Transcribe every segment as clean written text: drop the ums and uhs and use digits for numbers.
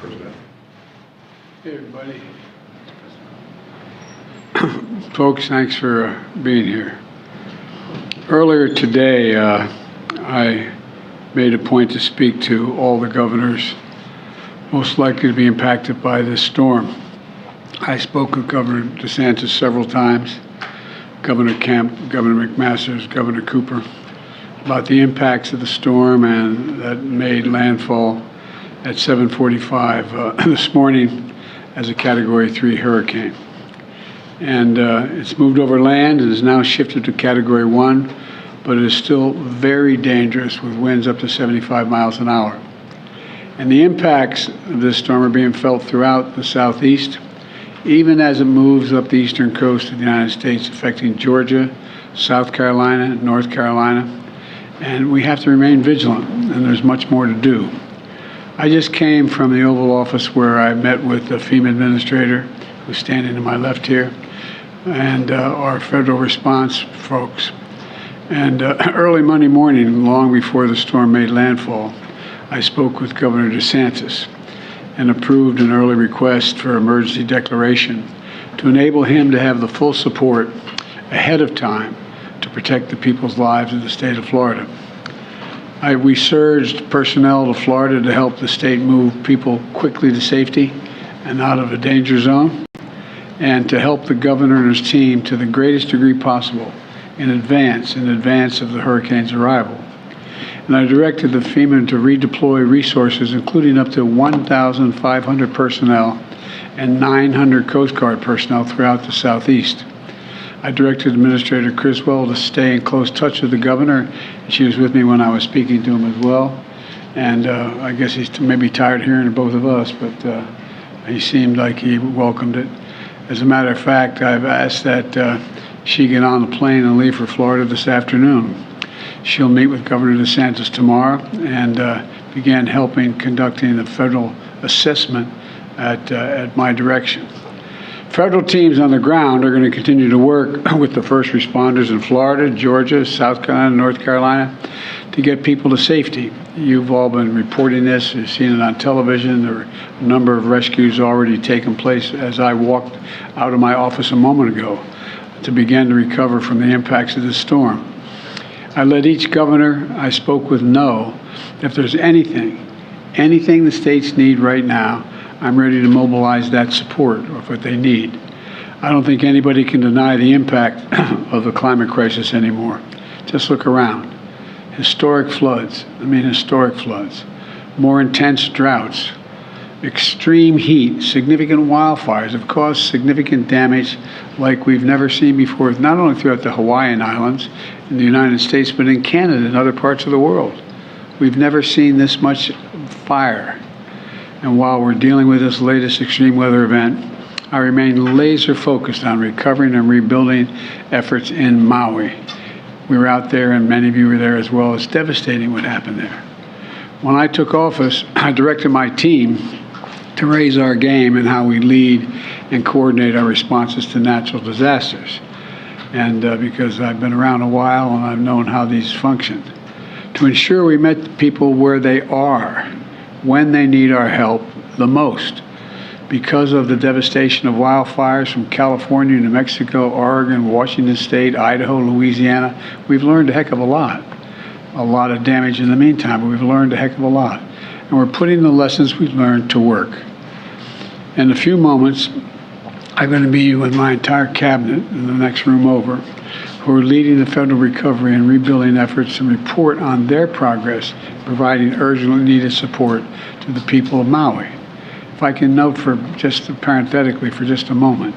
Hey, everybody. Folks, thanks for being here. Earlier today, I made a point to speak to all the governors most likely to be impacted by this storm. I spoke with Governor DeSantis several times, Governor Kemp, Governor McMaster's, Governor Cooper, about the impacts of the storm and that made landfall at 7:45 this morning as a Category 3 hurricane. And it's moved over land and is now shifted to Category 1, but it is still very dangerous with winds up to 75 miles an hour. And the impacts of this storm are being felt throughout the southeast, even as it moves up the eastern coast of the United States, affecting Georgia, South Carolina, North Carolina. And we have to remain vigilant, and there's much more to do. I just came from the Oval Office where I met with the FEMA administrator, who's standing to my left here, and our federal response folks. And early Monday morning, long before the storm made landfall, I spoke with Governor DeSantis and approved an early request for emergency declaration to enable him to have the full support ahead of time to protect the people's lives in the state of Florida. We surged personnel to Florida to help the state move people quickly to safety and out of a danger zone, and to help the governor and his team to the greatest degree possible in advance of the hurricane's arrival. And I directed the FEMA to redeploy resources, including up to 1,500 personnel and 900 Coast Guard personnel throughout the southeast. I directed Administrator Criswell to stay in close touch with the governor. She was with me when I was speaking to him as well. And I guess he's maybe tired of hearing both of us, but he seemed like he welcomed it. As a matter of fact, I've asked that she get on the plane and leave for Florida this afternoon. She'll meet with Governor DeSantis tomorrow and begin conducting the federal assessment at my direction. Federal teams on the ground are going to continue to work with the first responders in Florida, Georgia, South Carolina, North Carolina to get people to safety. You've all been reporting this. You've seen it on television. There are a number of rescues already taking place as I walked out of my office a moment ago to begin to recover from the impacts of this storm. I let each governor I spoke with know if there's anything the states need right now, I'm ready to mobilize that support of what they need. I don't think anybody can deny the impact of the climate crisis anymore. Just look around. Historic floods, more intense droughts, extreme heat, significant wildfires have caused significant damage like we've never seen before, not only throughout the Hawaiian Islands in the United States, but in Canada and other parts of the world. We've never seen this much fire. And while we're dealing with this latest extreme weather event, I remain laser focused on recovering and rebuilding efforts in Maui. We were out there, and many of you were there as well. It's devastating what happened there. When I took office, I directed my team to raise our game in how we lead and coordinate our responses to natural disasters. And because I've been around a while and I've known how these function, to ensure we met the people where they are when they need our help the most. Because of the devastation of wildfires from California, New Mexico, Oregon, Washington State, Idaho, Louisiana, we've learned a heck of a lot. A lot of damage in the meantime, but we've learned a heck of a lot. And we're putting the lessons we've learned to work. In a few moments, I'm going to be with my entire cabinet in the next room over, who are leading the federal recovery and rebuilding efforts and report on their progress, providing urgently needed support to the people of Maui. If I can note parenthetically for just a moment,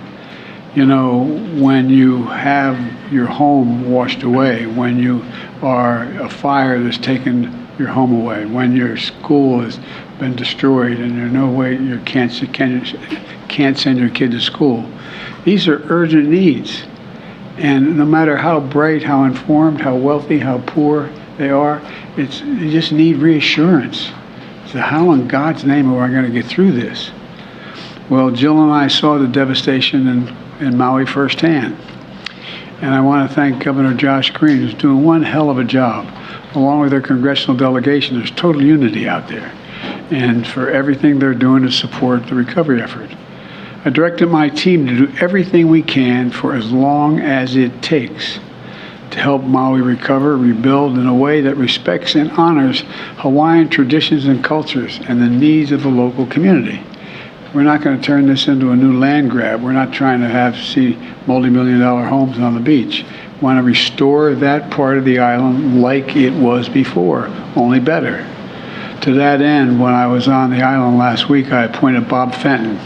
when you have your home washed away, when you are a fire that's taken your home away, when your school has been destroyed and there's no way you can't send your kid to school, these are urgent needs. And no matter how bright, how informed, how wealthy, how poor they are, they just need reassurance. So how in God's name are I going to get through this? Well, Jill and I saw the devastation in Maui firsthand. And I want to thank Governor Josh Green, who's doing one hell of a job. Along with their congressional delegation, there's total unity out there. and for everything they're doing to support the recovery effort. I directed my team to do everything we can for as long as it takes to help Maui recover, rebuild in a way that respects and honors Hawaiian traditions and cultures and the needs of the local community. We're not going to turn this into a new land grab. We're not trying to see multi-million-dollar homes on the beach. We want to restore that part of the island like it was before, only better. To that end, when I was on the island last week, I appointed Bob Fenton,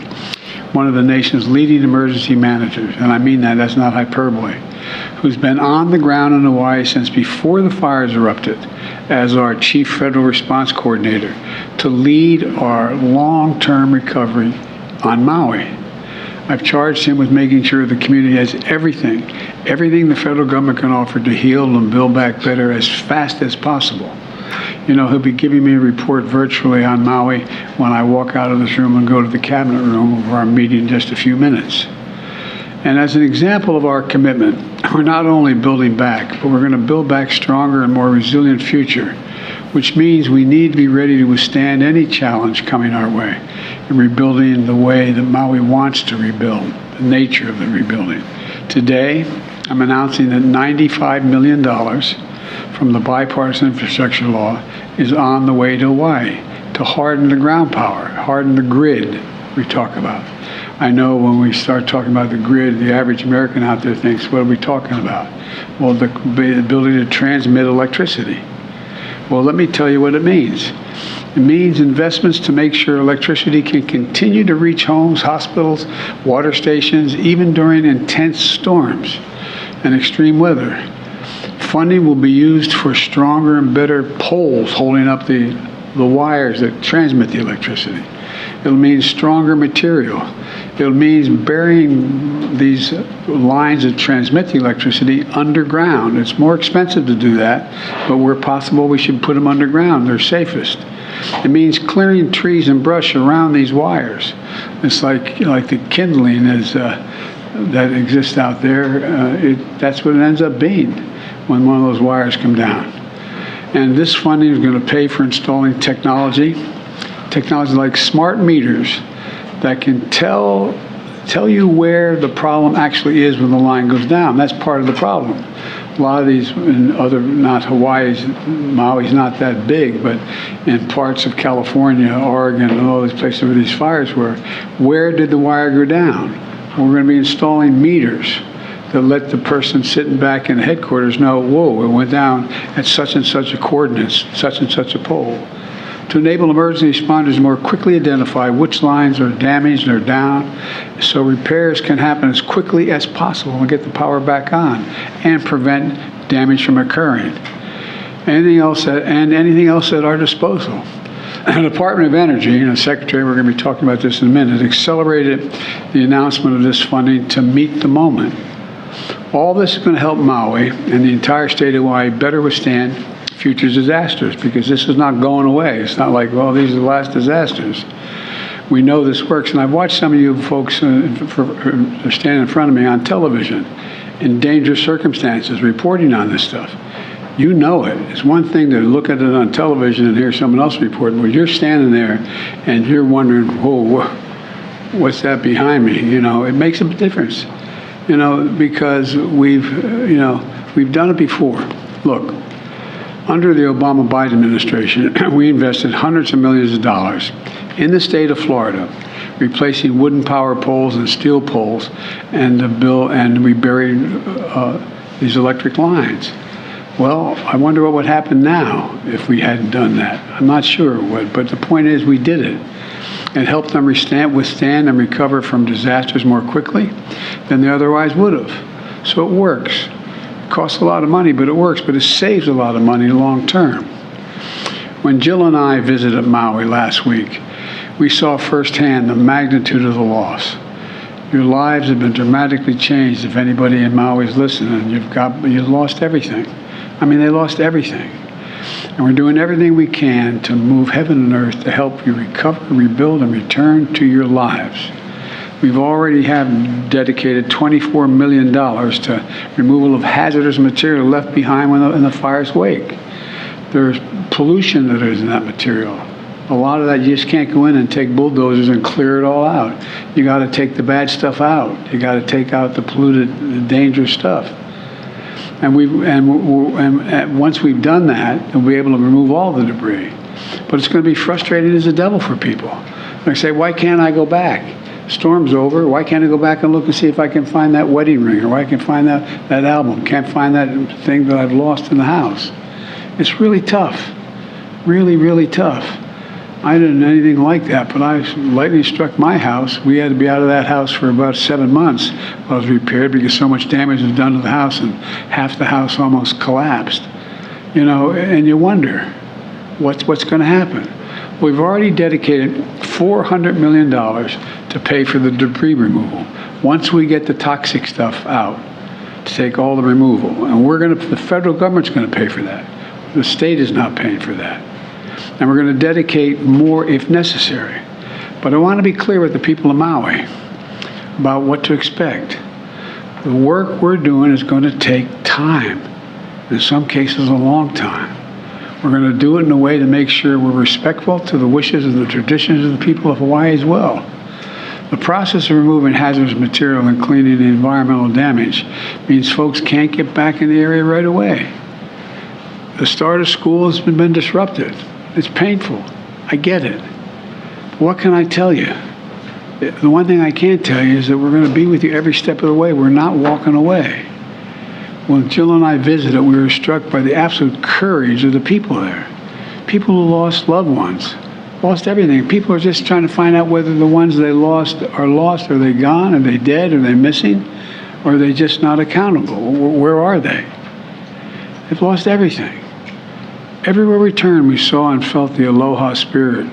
one of the nation's leading emergency managers, and I mean that, that's not hyperbole, who's been on the ground in Hawaii since before the fires erupted as our Chief Federal Response Coordinator to lead our long-term recovery on Maui. I've charged him with making sure the community has everything the federal government can offer to heal and build back better as fast as possible. You know, he'll be giving me a report virtually on Maui when I walk out of this room and go to the cabinet room of our meeting in just a few minutes. And as an example of our commitment, we're not only building back, but we're going to build back stronger and more resilient future, which means we need to be ready to withstand any challenge coming our way in rebuilding the way that Maui wants to rebuild, the nature of the rebuilding. Today, I'm announcing that $95 million from the bipartisan infrastructure law is on the way to Hawaii to harden the ground power, harden the grid we talk about. I know when we start talking about the grid, the average American out there thinks, what are we talking about? Well, the ability to transmit electricity. Well, let me tell you what it means. It means investments to make sure electricity can continue to reach homes, hospitals, water stations, even during intense storms and extreme weather. Funding will be used for stronger and better poles holding up the wires that transmit the electricity. It'll mean stronger material. It'll mean burying these lines that transmit the electricity underground. It's more expensive to do that, but where possible, we should put them underground. They're safest. It means clearing trees and brush around these wires. It's like the kindling that exists out there. That's what it ends up being when one of those wires come down. And this funding is going to pay for installing technology like smart meters that can tell you where the problem actually is when the line goes down. That's part of the problem. A lot of these, in other, not Maui's not that big, but in parts of California, Oregon, and all these places where these fires were, where did the wire go down? We're going to be installing meters to let the person sitting back in the headquarters know, whoa, it went down at such and such a coordinates, such and such a pole. To enable emergency responders to more quickly identify which lines are damaged or down, so repairs can happen as quickly as possible and get the power back on and prevent damage from occurring. Anything else at our disposal. The Department of Energy, and the Secretary, we're going to be talking about this in a minute, accelerated the announcement of this funding to meet the moment. All this is going to help Maui and the entire state of Hawaii better withstand future disasters, because this is not going away. It's not like, well, these are the last disasters. We know this works, and I've watched some of you folks standing in front of me on television in dangerous circumstances reporting on this stuff. You know it. It's one thing to look at it on television and hear someone else reporting, but you're standing there and you're wondering, whoa, what's that behind me? You know, it makes a difference, you know, because we've done it before. Look, under the Obama-Biden administration, we invested hundreds of millions of dollars in the state of Florida, replacing wooden power poles and steel poles, and we buried these electric lines. Well, I wonder what would happen now if we hadn't done that. I'm not sure what, but the point is we did it. It helped them withstand and recover from disasters more quickly than they otherwise would have. So it works. It costs a lot of money, but it works, but it saves a lot of money long term. When Jill and I visited Maui last week, we saw firsthand the magnitude of the loss. Your lives have been dramatically changed if anybody in Maui is listening. You've lost everything. I mean, they lost everything. And we're doing everything we can to move heaven and earth to help you recover, rebuild, and return to your lives. We've already have dedicated $24 million to removal of hazardous material left behind in the fire's wake. There's pollution that is in that material. A lot of that, you just can't go in and take bulldozers and clear it all out. You got to take the bad stuff out. You got to take out the polluted, the dangerous stuff. And once we've done that, we'll be able to remove all the debris. But it's going to be frustrating as the devil for people. They say, why can't I go back? Storm's over. Why can't I go back and look and see if I can find that wedding ring, or I can find that album? Can't find that thing that I've lost in the house. It's really tough. Really, really tough. I didn't do anything like that, but lightning struck my house. We had to be out of that house for about 7 months while it was repaired because so much damage was done to the house and half the house almost collapsed. You know, and you wonder what's going to happen. We've already dedicated $400 million to pay for the debris removal. Once we get the toxic stuff out, to take all the removal, and the federal government's going to pay for that. The state is not paying for that. And we're going to dedicate more if necessary. But I want to be clear with the people of Maui about what to expect. The work we're doing is going to take time, in some cases a long time. We're going to do it in a way to make sure we're respectful to the wishes and the traditions of the people of Hawaii as well. The process of removing hazardous material and cleaning the environmental damage means folks can't get back in the area right away. The start of school has been disrupted. It's painful. I get it. But what can I tell you? The one thing I can tell you is that we're going to be with you every step of the way. We're not walking away. When Jill and I visited, we were struck by the absolute courage of the people there. People who lost loved ones, lost everything. People are just trying to find out whether the ones they lost, are they gone? Are they dead? Are they missing? Or are they just not accountable? Where are they? They've lost everything. Everywhere we turned, we saw and felt the aloha spirit.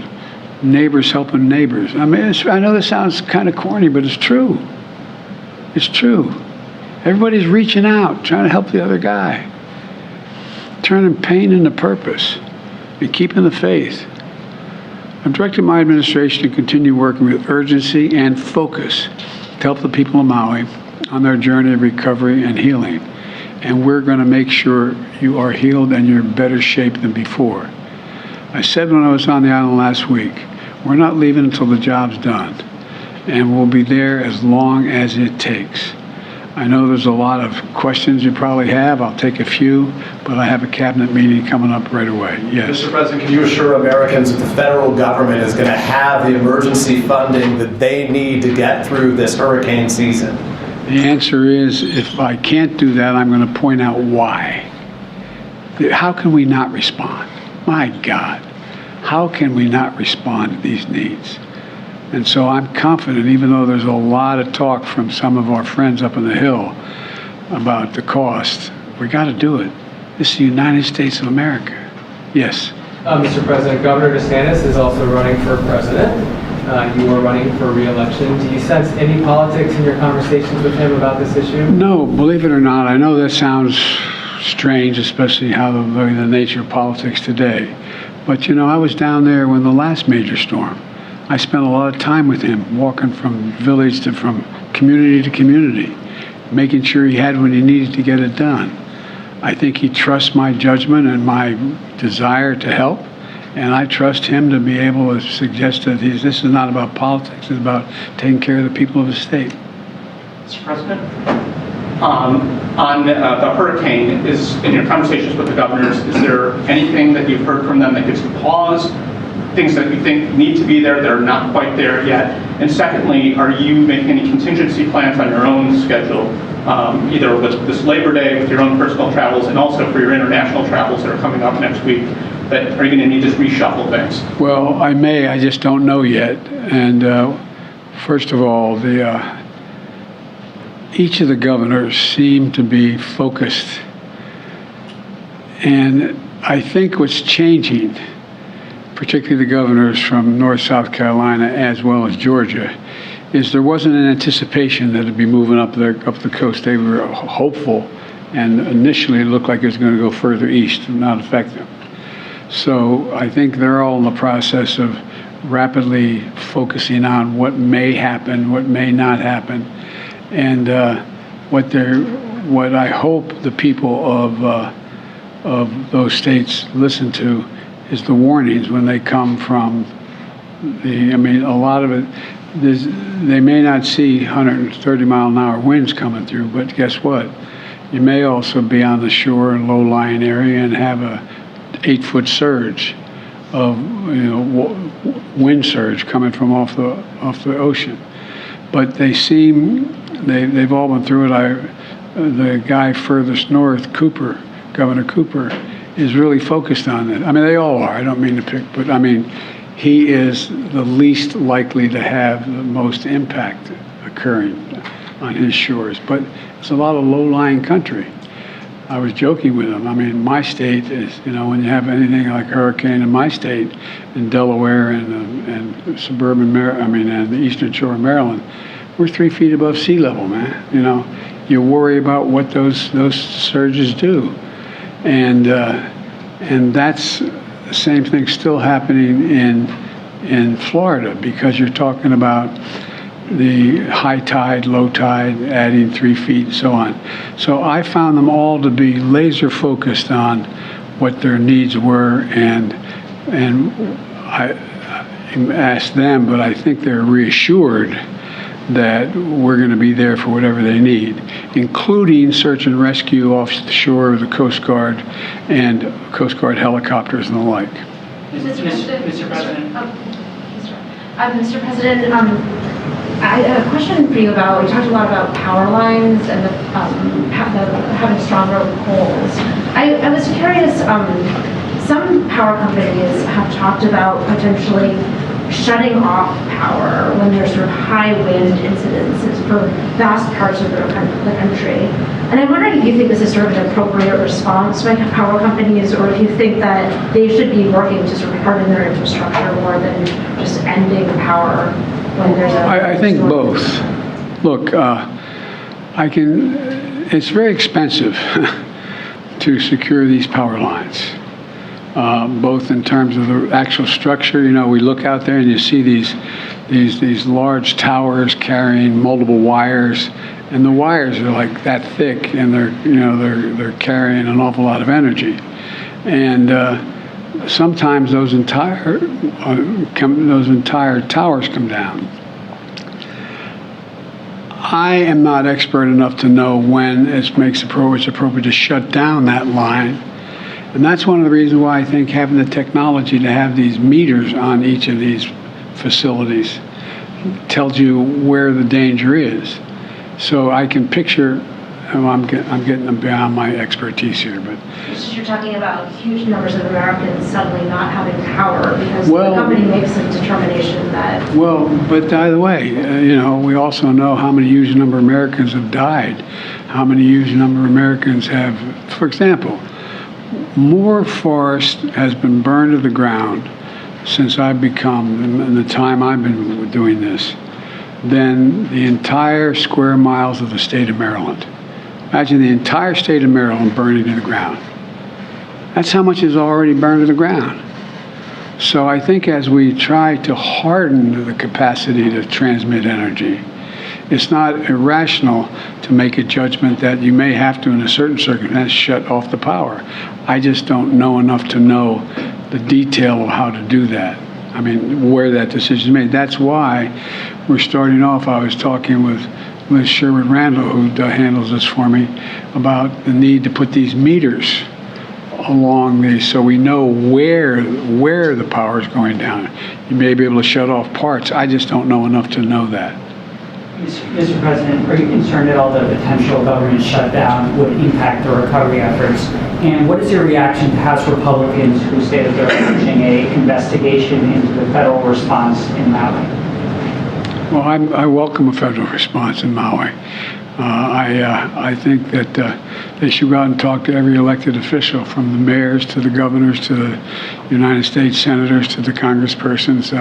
Neighbors helping neighbors. I mean, I know this sounds kind of corny, but it's true. It's true. Everybody's reaching out, trying to help the other guy. Turning pain into purpose and keeping the faith. I've directed my administration to continue working with urgency and focus to help the people of Maui on their journey of recovery and healing. And we're going to make sure you are healed and you're in better shape than before. I said when I was on the island last week, we're not leaving until the job's done. And we'll be there as long as it takes. I know there's a lot of questions you probably have. I'll take a few, but I have a cabinet meeting coming up right away. Yes. Mr. President, can you assure Americans that the federal government is going to have the emergency funding that they need to get through this hurricane season? The answer is, if I can't do that, I'm going to point out why. How can we not respond? My God, how can we not respond to these needs? And so I'm confident, even though there's a lot of talk from some of our friends up on the Hill about the cost, we got to do it. This is the United States of America. Yes. Mr. President, Governor DeSantis is also running for president. You are running for re-election. Do you sense any politics in your conversations with him about this issue? No, believe it or not. I know that sounds strange, especially how the nature of politics today. But, you know, I was down there when the last major storm. I spent a lot of time with him, walking from village from community to community, making sure he had what he needed to get it done. I think he trusts my judgment and my desire to help. And I trust him to be able to suggest that this is not about politics, it's about taking care of the people of the state. Mr. President, on the hurricane, in your conversations with the governors, is there anything that you've heard from them that gives you pause? Things that you think need to be there that are not quite there yet? And secondly, are you making any contingency plans on your own schedule, either with this Labor Day, with your own personal travels, and also for your international travels that are coming up next week? That are you going to need to reshuffle things? Well, I may. I just don't know yet. And first of all, each of the governors seem to be focused. And I think what's changing, particularly the governors from North South Carolina as well as Georgia, is there wasn't an anticipation that it'd be moving up the coast. They were hopeful, and initially it looked like it was going to go further east and not affect them. So I think they're all in the process of rapidly focusing on what may happen, what may not happen, and what I hope the people of those states listen to is the warnings when they come from I mean, a lot of it, they may not see 130-mile-an-hour winds coming through, but guess what? You may also be on the shore in low-lying area and have a 8-foot surge of wind surge coming from off the ocean. But they've all been through it. The guy furthest north, Governor Cooper, is really focused on it. I mean, they all are. I don't mean to pick, but I mean, he is the least likely to have the most impact occurring on his shores. But it's a lot of low-lying country. I was joking with him. I mean, my state is, when you have anything like a hurricane in my state, in Delaware and suburban and the eastern shore of Maryland, we're 3 feet above sea level, man. You worry about what those surges do, and that's the same thing still happening in Florida, because you're talking about the high tide, low tide, adding 3 feet, and so on. So I found them all to be laser focused on what their needs were, and I asked them, but I think they're reassured that we're going to be there for whatever they need, including search and rescue off the shore of the Coast Guard and Coast Guard helicopters and the like. Mr. President. Mr. President, I have a question for you about, we talked a lot about power lines and having stronger poles. I was curious, some power companies have talked about potentially shutting off power when there's sort of high wind incidences for vast parts of the country. And I'm wondering if you think this is sort of an appropriate response by power companies, or if you think that they should be working to sort of harden their infrastructure more than just ending power when there's a... I think both. Look, it's very expensive to secure these power lines. Both in terms of the actual structure. We look out there and you see these large towers carrying multiple wires, and the wires are like that thick, and they're carrying an awful lot of energy. And sometimes those entire towers come down. I am not expert enough to know when it's appropriate to shut down that line. And that's one of the reasons why I think having the technology to have these meters on each of these facilities tells you where the danger is. So I can picture, I'm getting beyond my expertise here, but... You're talking about huge numbers of Americans suddenly not having power because the company makes a determination that... Well, but by the way, we also know how many huge number of Americans have died, how many huge number of Americans have, for example, more forest has been burned to the ground since I've in the time I've been doing this, than the entire square miles of the state of Maryland. Imagine the entire state of Maryland burning to the ground. That's how much is already burned to the ground. So I think as we try to harden the capacity to transmit energy, it's not irrational to make a judgment that you may have to, in a certain circumstance, shut off the power. I just don't know enough to know the detail of how to do that. I mean, where that decision is made. That's why we're starting off. I was talking with Sherwood Randall, who handles this for me, about the need to put these meters along these so we know where the power is going down. You may be able to shut off parts. I just don't know enough to know that. Mr. President, are you concerned at all that a potential government shutdown would impact the recovery efforts? And what is your reaction to House Republicans who say that they're launching an investigation into the federal response in Maui? Well, I welcome a federal response in Maui. I think that they should go out and talk to every elected official, from the mayors to the governors to the United States senators to the congresspersons.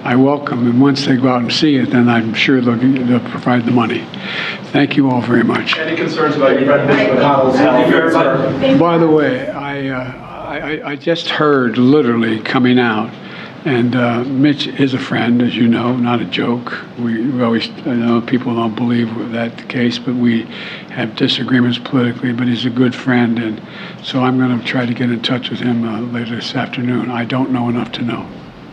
I welcome, and once they go out and see it, then I'm sure they'll provide the money. Thank you all very much. Any concerns about your President McConnell's health? By the way, I just heard literally coming out And Mitch is a friend, as you know, not a joke. We always, I know people don't believe that's the case, but we have disagreements politically, but he's a good friend. And so I'm going to try to get in touch with him later this afternoon. I don't know enough to know.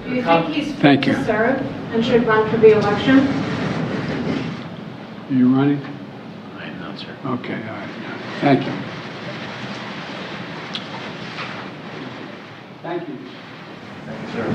Do you think he's fit Thank you. to serve and should run for re-election? Are you running? I am not, sir. Okay, all right. Thank you. Thank you. Thank you, sir.